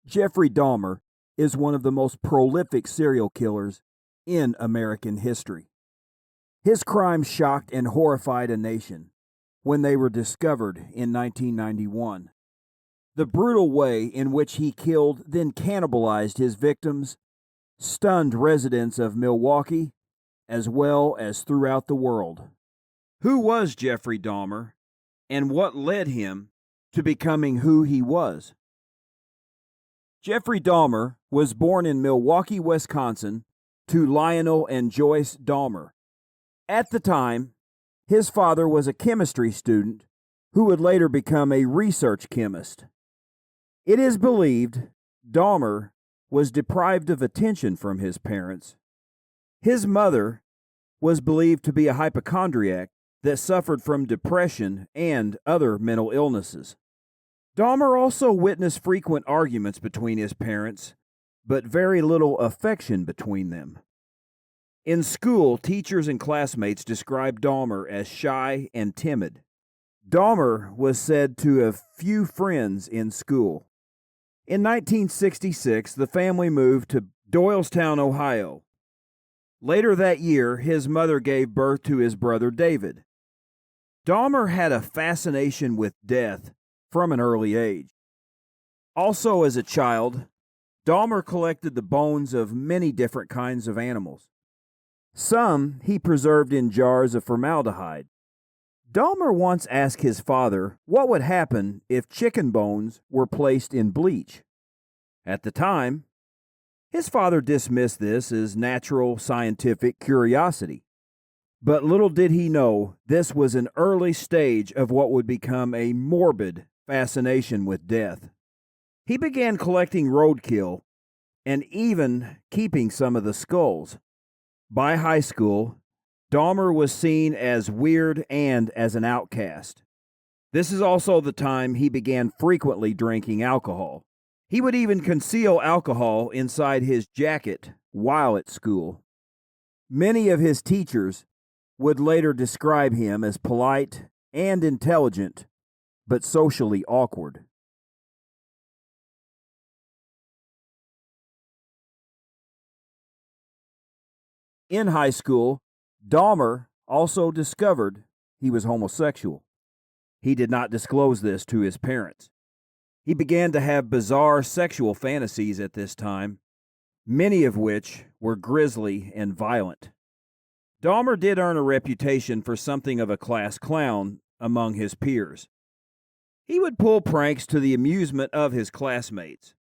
Jeffrey Dahmer is one of the most prolific serial killers in American history. His crimes shocked and horrified a nation when they were discovered in 1991. The brutal way in which he killed, then cannibalized his victims, stunned residents of Milwaukee as well as throughout the world. Who was Jeffrey Dahmer, and what led him to becoming who he was? Jeffrey Dahmer was born in Milwaukee, Wisconsin, to Lionel and Joyce Dahmer. At the time, his father was a chemistry student who would later become a research chemist. It is believed Dahmer was deprived of attention from his parents. His mother was believed to be a hypochondriac that suffered from depression and other mental illnesses. Dahmer also witnessed frequent arguments between his parents, but very little affection between them. In school, teachers and classmates described Dahmer as shy and timid. Dahmer was said to have few friends in school. In 1966, the family moved to Doylestown, Ohio. Later that year, his mother gave birth to his brother David. Dahmer had a fascination with death from an early age. Also, as a child, Dahmer collected the bones of many different kinds of animals. Some he preserved in jars of formaldehyde. Dahmer once asked his father what would happen if chicken bones were placed in bleach. At the time, his father dismissed this as natural scientific curiosity. But little did he know this was an early stage of what would become a morbid fascination with death. He began collecting roadkill and even keeping some of the skulls. By high school, Dahmer was seen as weird and as an outcast. This is also the time he began frequently drinking alcohol. He would even conceal alcohol inside his jacket while at school. Many of his teachers would later describe him as polite and intelligent, but socially awkward. In high school, Dahmer also discovered he was homosexual. He did not disclose this to his parents. He began to have bizarre sexual fantasies at this time, many of which were grisly and violent. Dahmer did earn a reputation for something of a class clown among his peers. He would pull pranks to the amusement of his classmates.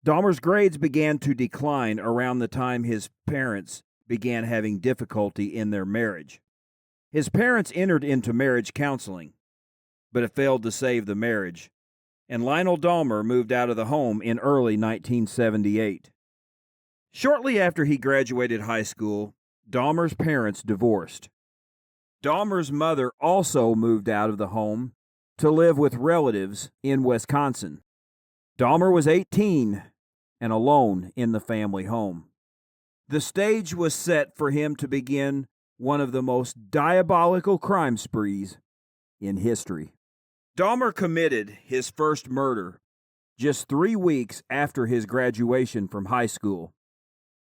Dahmer's grades began to decline around the time his parents began having difficulty in their marriage. His parents entered into marriage counseling, but it failed to save the marriage, and Lionel Dahmer moved out of the home in early 1978. Shortly after he graduated high school, Dahmer's parents divorced. Dahmer's mother also moved out of the home to live with relatives in Wisconsin. Dahmer was 18 and alone in the family home. The stage was set for him to begin one of the most diabolical crime sprees in history. Dahmer committed his first murder just 3 weeks after his graduation from high school.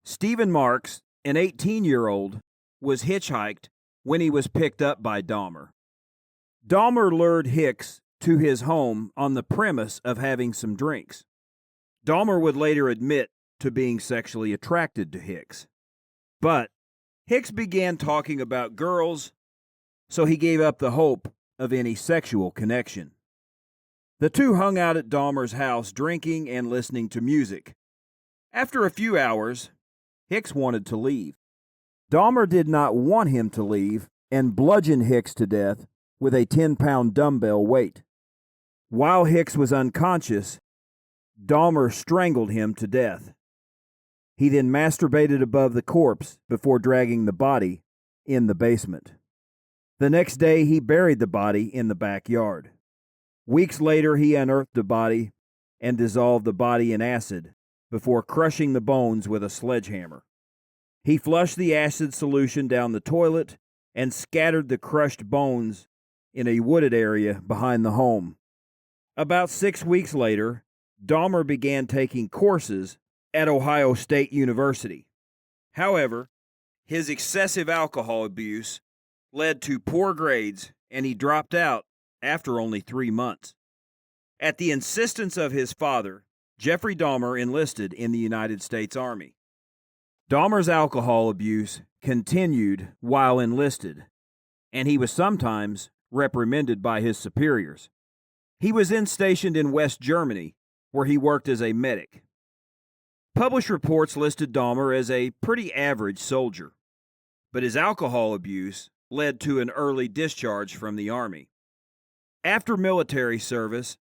Stephen Marks, an 18-year-old, was hitchhiked when he was picked up by Dahmer. Dahmer lured Hicks to his home on the premise of having some drinks. Dahmer would later admit to being sexually attracted to Hicks. But Hicks began talking about girls, so he gave up the hope of any sexual connection. The two hung out at Dahmer's house drinking and listening to music. After a few hours, Hicks wanted to leave. Dahmer did not want him to leave and bludgeoned Hicks to death with a 10-pound dumbbell weight. While Hicks was unconscious, Dahmer strangled him to death. He then masturbated above the corpse before dragging the body in the basement. The next day, he buried the body in the backyard. Weeks later, he unearthed the body and dissolved the body in acid before crushing the bones with a sledgehammer. He flushed the acid solution down the toilet and scattered the crushed bones in a wooded area behind the home. About 6 weeks later, Dahmer began taking courses at Ohio State University. However, his excessive alcohol abuse led to poor grades, and he dropped out after only 3 months. At the insistence of his father, Jeffrey Dahmer enlisted in the United States Army. Dahmer's alcohol abuse continued while enlisted, and he was sometimes reprimanded by his superiors. He was then stationed in West Germany, where he worked as a medic. Published reports listed Dahmer as a pretty average soldier, but his alcohol abuse led to an early discharge from the Army. After military service,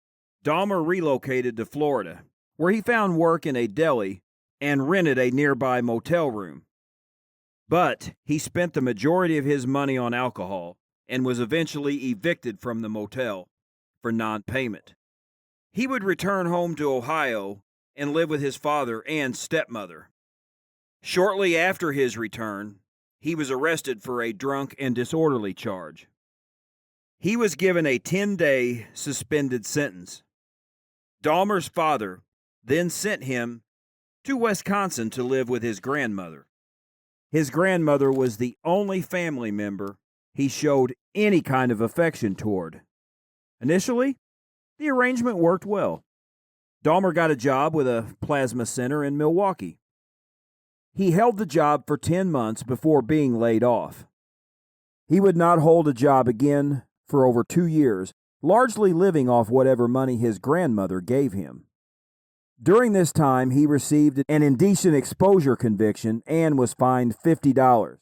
Dahmer relocated to Florida, where he found work in a deli and rented a nearby motel room. But he spent the majority of his money on alcohol and was eventually evicted from the motel for non-payment. He would return home to Ohio and live with his father and stepmother. Shortly after his return, he was arrested for a drunk and disorderly charge. He was given a 10-day suspended sentence. Dahmer's father then sent him to Wisconsin to live with his grandmother. His grandmother was the only family member he showed any kind of affection toward. Initially, the arrangement worked well. Dahmer got a job with a plasma center in Milwaukee. He held the job for 10 months before being laid off. He would not hold a job again for over 2 years, largely living off whatever money his grandmother gave him. During this time, he received an indecent exposure conviction and was fined $50.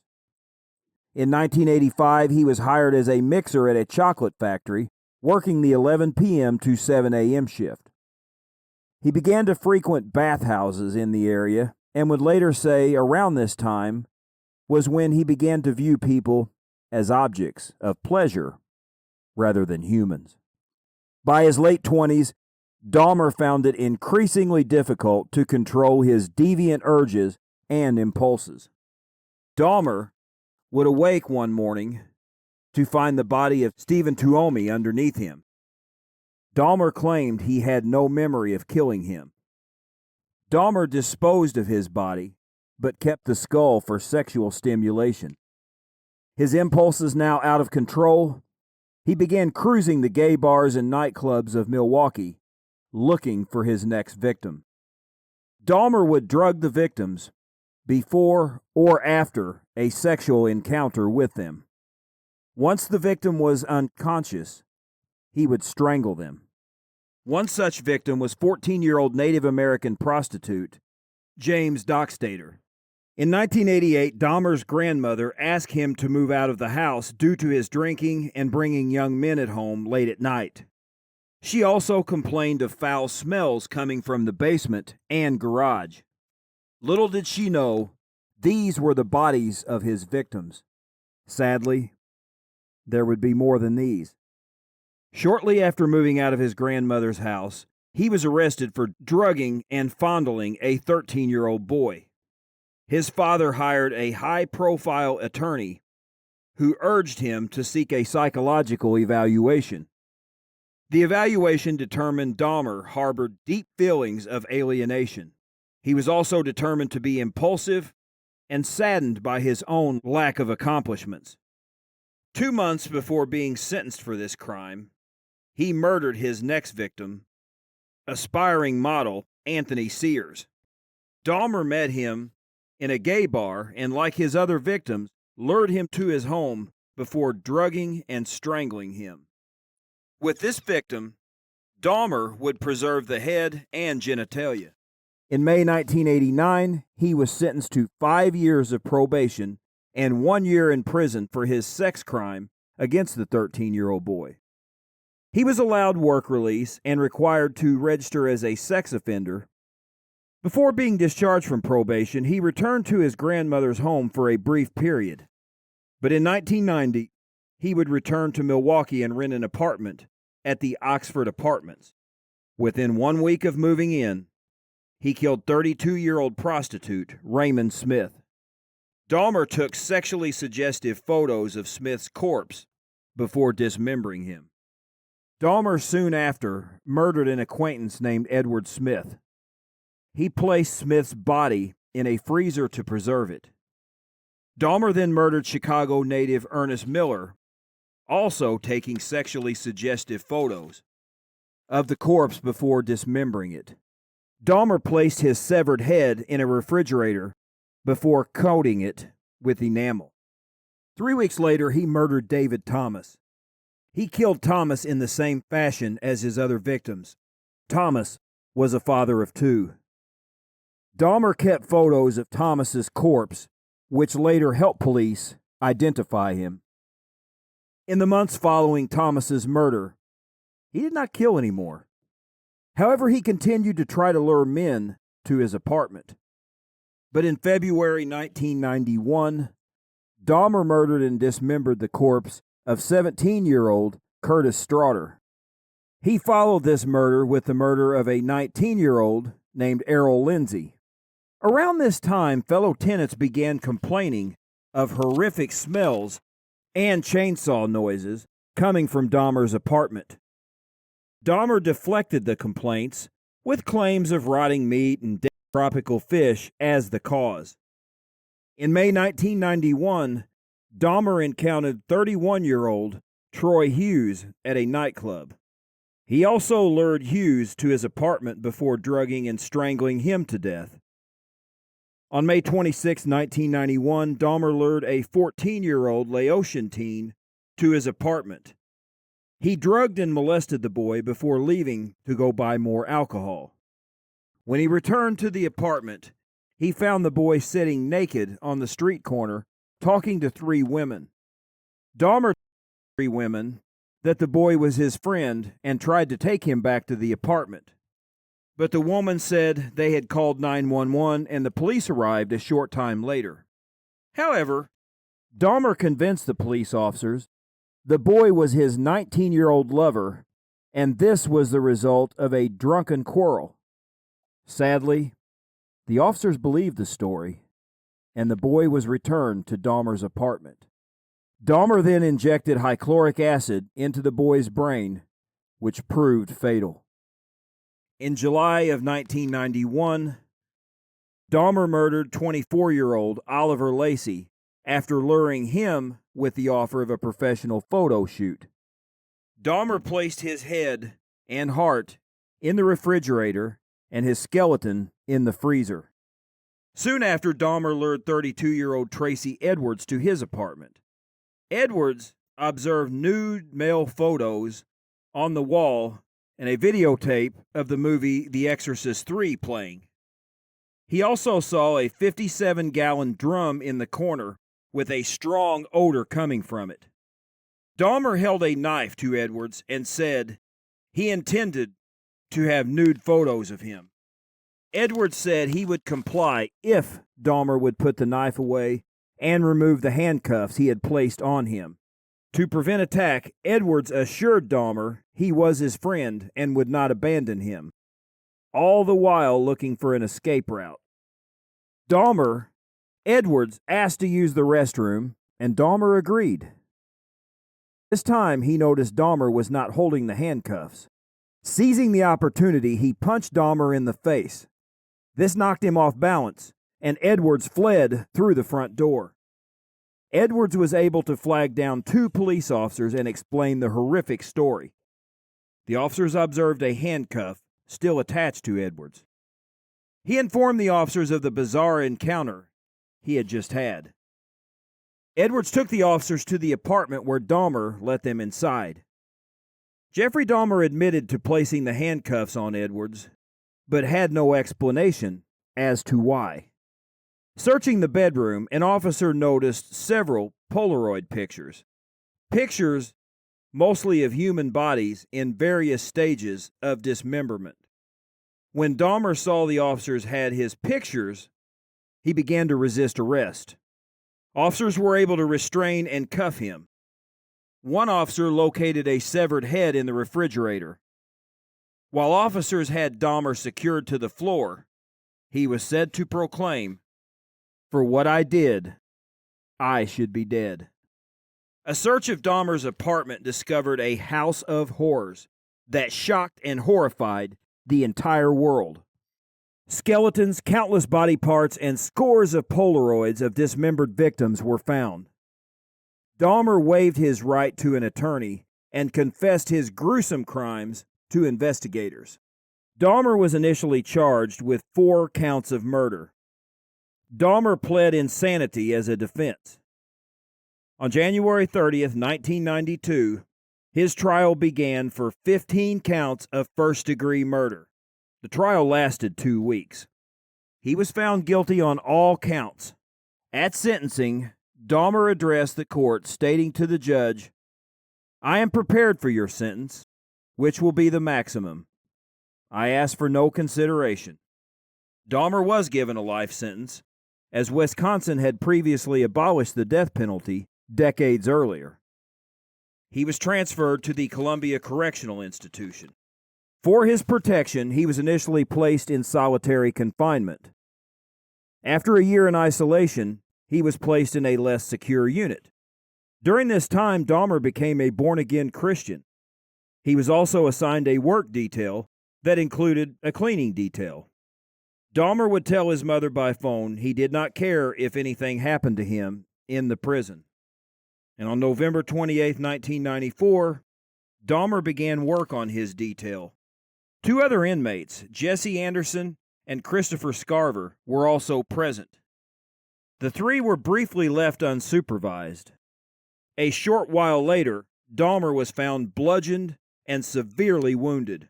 In 1985, he was hired as a mixer at a chocolate factory, working the 11 p.m. to 7 a.m. shift. He began to frequent bathhouses in the area, and would later say around this time was when he began to view people as objects of pleasure rather than humans. By his late 20s, Dahmer found it increasingly difficult to control his deviant urges and impulses. Dahmer would awake one morning to find the body of Stephen Tuomi underneath him. Dahmer claimed he had no memory of killing him. Dahmer disposed of his body, but kept the skull for sexual stimulation. His impulses now out of control, he began cruising the gay bars and nightclubs of Milwaukee, looking for his next victim. Dahmer would drug the victims before or after a sexual encounter with them. Once the victim was unconscious, he would strangle them. One such victim was 14-year-old Native American prostitute James Dockstader. In 1988, Dahmer's grandmother asked him to move out of the house due to his drinking and bringing young men at home late at night. She also complained of foul smells coming from the basement and garage. Little did she know, these were the bodies of his victims. Sadly, there would be more than these. Shortly after moving out of his grandmother's house, he was arrested for drugging and fondling a 13-year-old boy. His father hired a high-profile attorney who urged him to seek a psychological evaluation. The evaluation determined Dahmer harbored deep feelings of alienation. He was also determined to be impulsive and saddened by his own lack of accomplishments. 2 months before being sentenced for this crime, he murdered his next victim, aspiring model Anthony Sears. Dahmer met him in a gay bar and, like his other victims, lured him to his home before drugging and strangling him. With this victim, Dahmer would preserve the head and genitalia. In May 1989, he was sentenced to 5 years of probation and 1 year in prison for his sex crime against the 13-year-old boy. He was allowed work release and required to register as a sex offender. Before being discharged from probation, he returned to his grandmother's home for a brief period. But in 1990, he would return to Milwaukee and rent an apartment at the Oxford Apartments. Within 1 week of moving in, he killed 32-year-old prostitute Raymond Smith. Dahmer took sexually suggestive photos of Smith's corpse before dismembering him. Dahmer soon after murdered an acquaintance named Edward Smith. He placed Smith's body in a freezer to preserve it. Dahmer then murdered Chicago native Ernest Miller, also taking sexually suggestive photos of the corpse before dismembering it. Dahmer placed his severed head in a refrigerator before coating it with enamel. 3 weeks later, he murdered David Thomas. He killed Thomas in the same fashion as his other victims. Thomas was a father of 2. Dahmer kept photos of Thomas's corpse, which later helped police identify him. In the months following Thomas's murder, he did not kill anymore. However, he continued to try to lure men to his apartment. But in February 1991, Dahmer murdered and dismembered the corpse of 17-year-old Curtis Straughter. He followed this murder with the murder of a 19-year-old named Errol Lindsay. Around this time, fellow tenants began complaining of horrific smells and chainsaw noises coming from Dahmer's apartment. Dahmer deflected the complaints with claims of rotting meat and dead tropical fish as the cause. In May 1991, Dahmer encountered 31-year-old Troy Hughes at a nightclub. He also lured Hughes to his apartment before drugging and strangling him to death. On May 26, 1991, Dahmer lured a 14-year-old Laotian teen to his apartment. He drugged and molested the boy before leaving to go buy more alcohol. When he returned to the apartment, he found the boy sitting naked on the street corner, talking to 3 women. Dahmer told 3 women that the boy was his friend and tried to take him back to the apartment. But the woman said they had called 911 and the police arrived a short time later. However, Dahmer convinced the police officers the boy was his 19-year-old lover, and this was the result of a drunken quarrel. Sadly, the officers believed the story, and the boy was returned to Dahmer's apartment. Dahmer then injected hychloric acid into the boy's brain, which proved fatal. In July of 1991, Dahmer murdered 24-year-old Oliver Lacey after luring him with the offer of a professional photo shoot. Dahmer placed his head and heart in the refrigerator and his skeleton in the freezer. Soon after, Dahmer lured 32-year-old Tracy Edwards to his apartment. Edwards observed nude male photos on the wall and a videotape of the movie The Exorcist III playing. He also saw a 57-gallon drum in the corner with a strong odor coming from it. Dahmer held a knife to Edwards and said he intended to have nude photos of him. Edwards said he would comply if Dahmer would put the knife away and remove the handcuffs he had placed on him. To prevent attack, Edwards assured Dahmer he was his friend and would not abandon him, all the while looking for an escape route. Edwards asked to use the restroom, and Dahmer agreed. This time, he noticed Dahmer was not holding the handcuffs. Seizing the opportunity, he punched Dahmer in the face. This knocked him off balance, and Edwards fled through the front door. Edwards was able to flag down 2 police officers and explain the horrific story. The officers observed a handcuff still attached to Edwards. He informed the officers of the bizarre encounter he had just had. Edwards took the officers to the apartment where Dahmer let them inside. Jeffrey Dahmer admitted to placing the handcuffs on Edwards, but had no explanation as to why. Searching the bedroom, an officer noticed several Polaroid pictures. Pictures mostly of human bodies in various stages of dismemberment. When Dahmer saw the officers had his pictures, he began to resist arrest. Officers were able to restrain and cuff him. One officer located a severed head in the refrigerator. While officers had Dahmer secured to the floor, he was said to proclaim, "For what I did, I should be dead." A search of Dahmer's apartment discovered a house of horrors. that shocked and horrified the entire world. Skeletons, countless body parts, and scores of Polaroids of dismembered victims were found. Dahmer waived his right to an attorney and confessed his gruesome crimes to investigators. Dahmer was initially charged with 4 counts of murder. Dahmer pled insanity as a defense. On January 30th, 1992, his trial began for 15 counts of first-degree murder. The trial lasted 2 weeks. He was found guilty on all counts. At sentencing, Dahmer addressed the court, stating to the judge, "I am prepared for your sentence, which will be the maximum. I ask for no consideration." Dahmer was given a life sentence, as Wisconsin had previously abolished the death penalty decades earlier. He was transferred to the Columbia Correctional Institution. For his protection, he was initially placed in solitary confinement. After a year in isolation, he was placed in a less secure unit. During this time, Dahmer became a born-again Christian. He was also assigned a work detail that included a cleaning detail. Dahmer would tell his mother by phone he did not care if anything happened to him in the prison. And on November 28, 1994, Dahmer began work on his detail. 2 other inmates, Jesse Anderson and Christopher Scarver, were also present. The 3 were briefly left unsupervised. A short while later, Dahmer was found bludgeoned and severely wounded.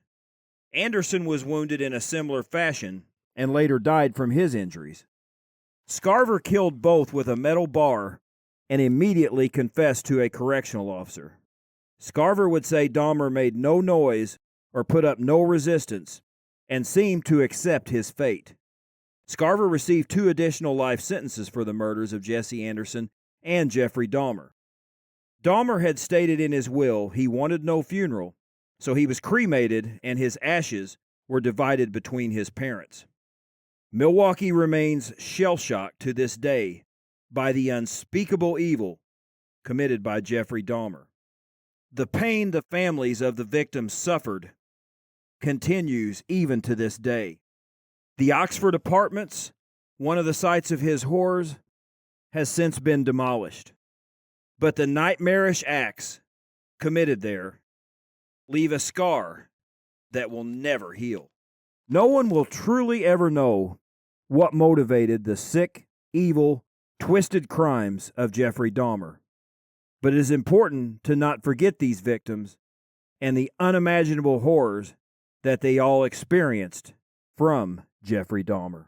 Anderson was wounded in a similar fashion and later died from his injuries. Scarver killed both with a metal bar and immediately confessed to a correctional officer. Scarver would say Dahmer made no noise or put up no resistance and seemed to accept his fate. Scarver received 2 additional life sentences for the murders of Jesse Anderson and Jeffrey Dahmer. Dahmer had stated in his will he wanted no funeral, so he was cremated and his ashes were divided between his parents. Milwaukee remains shell-shocked to this day by the unspeakable evil committed by Jeffrey Dahmer. The pain the families of the victims suffered continues even to this day. The Oxford Apartments, one of the sites of his horrors, has since been demolished. But the nightmarish acts committed there leave a scar that will never heal. No one will truly ever know what motivated the sick, evil, twisted crimes of Jeffrey Dahmer. But it is important to not forget these victims and the unimaginable horrors that they all experienced from Jeffrey Dahmer.